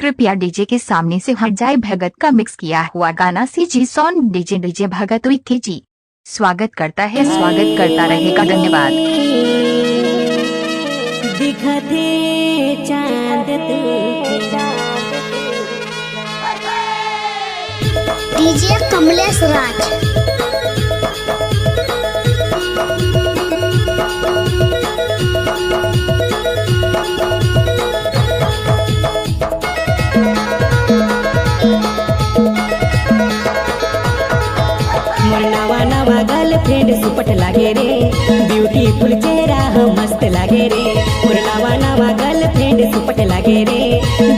कृपया डीजे के सामने से हट जाए। भगत का मिक्स किया हुआ गाना सीजी सॉन्ग डीजे डीजे भगत विक्की जी स्वागत करता है, स्वागत करता रहेगा। धन्यवाद। दिखते चांद डीजे कमलेश राज। नवा नवा गर्लफ्रेंड सुपट लागे रे, ब्यूटीफुल चेहरा मस्त लागे रे। नवा नवा गर्लफ्रेंड सुपट लागे रे,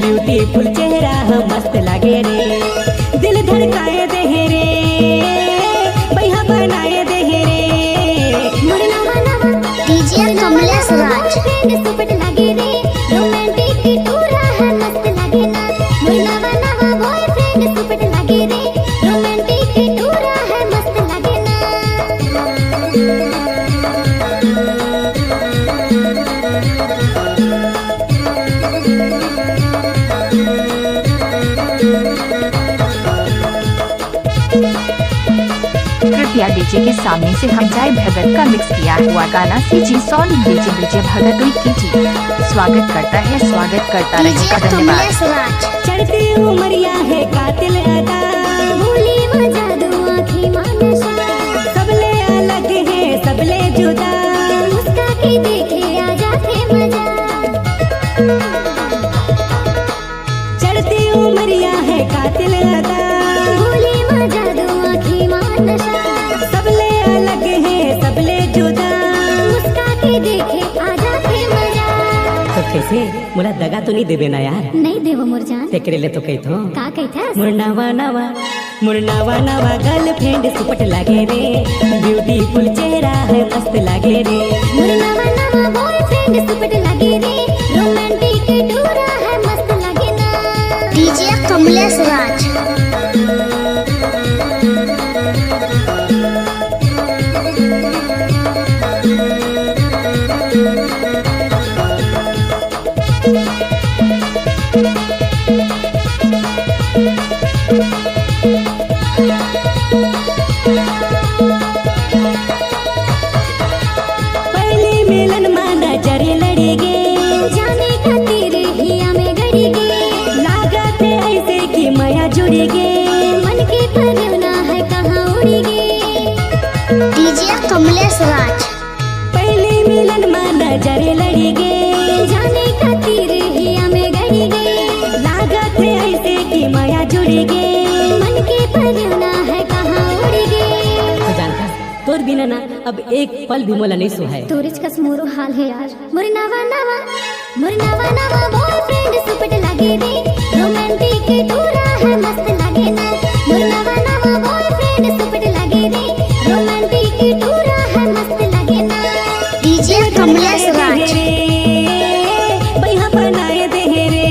ब्यूटीफुल चेहरा मस्त लागे रे। दिल धड़काए दे रे, बैहा बनाए दे रे। नवा नवा डीजे कमलेश राज। सुपट लागे रे, रोमांटिक टूरा है मस्त लागे ना। नवा नवा बॉयफ्रेंड सुपट लागे रे, रोमांटिक टूरा है मस्त लागे ना। कृपया डीजे के सामने से हट जाए। भगत का मिक्स किया हुआ गाना सीजी सॉन्ग डीजे डीजे भगत विक्की जी स्वागत करता है, स्वागत करता रहेगा। डीजे धन्यवाद। कमलेश राज। चढ़ती उमरिया है कातिल अदा, भूली मजा दो आँखें मानसा। सबले अलग है सबले जुदा, मुस्का के देखे आ जाते मजा। चढ़ती उमरिया है कातिल अदा, भूली मजा दो आँखें मानसा। सबले अलग है सबले जुदा। मुस्का के देखे आ जाते मजा। तो कैसे मोला दगा तो नहीं देबे ना यार? नहीं देवो मोर जान। तेकरे ले तो कही तो का कहथस? मुरनावा नवा गर्लफ्रेंड सुपट लागे रे, ब्यूटीफुल चेहरा है मस्त लागे रे। नवा नवा बॉयफ्रेंड सुपट लागे रे, रोमांटिक टूरा है मस्त लागे ना। डीजे कमलेश राज। पहली मिलन माना जरे लड़ेगे, जाने का तेरे हिया में गड़ेगे। लागत है ऐसे कि माया जुड़ेगे। मन के परवना है कहाँ उड़ेगे। डीजे कमलेश राज। पहली मिलन माना जरे लड़ेगे, जाने का तेरे हिया में गड़ेगे। लागत है ऐसे कि माया जुड़ेगे। मन के परवना है कहाँ उड़ेगे। तो जानता तोर बिना ना अब एक पल भी मोला नहीं सुहाए। तोरिच कस मोरो हाल है यार। मोर नवा नवा बॉयफ्रेंड सुपट लागे रे, रोमांटिक टूरा है मस्त लागे ना। मोर नवा बॉयफ्रेंड सुपट लागे रे, रोमांटिक टूरा है मस्त लागे ना। डीजे कमलेश राज। बैहा बनाए दे रे,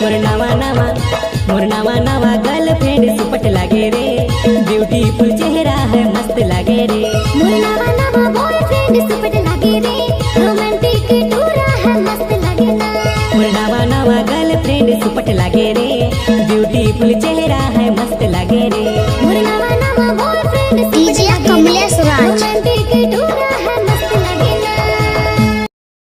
मोर नवा नवा गर्लफ्रेंड सुपट लागे रे, ब्यूटीफुल चेहरा है मस्त लागे रे। मोर नवा बॉयफ्रेंड सुपट लागे रे, रोमांटिक टूरा है मस्त लागे ना। मोर नवा गर्लफ्रेंड सुपट लागे रे, ब्यूटीफुल चेहरा है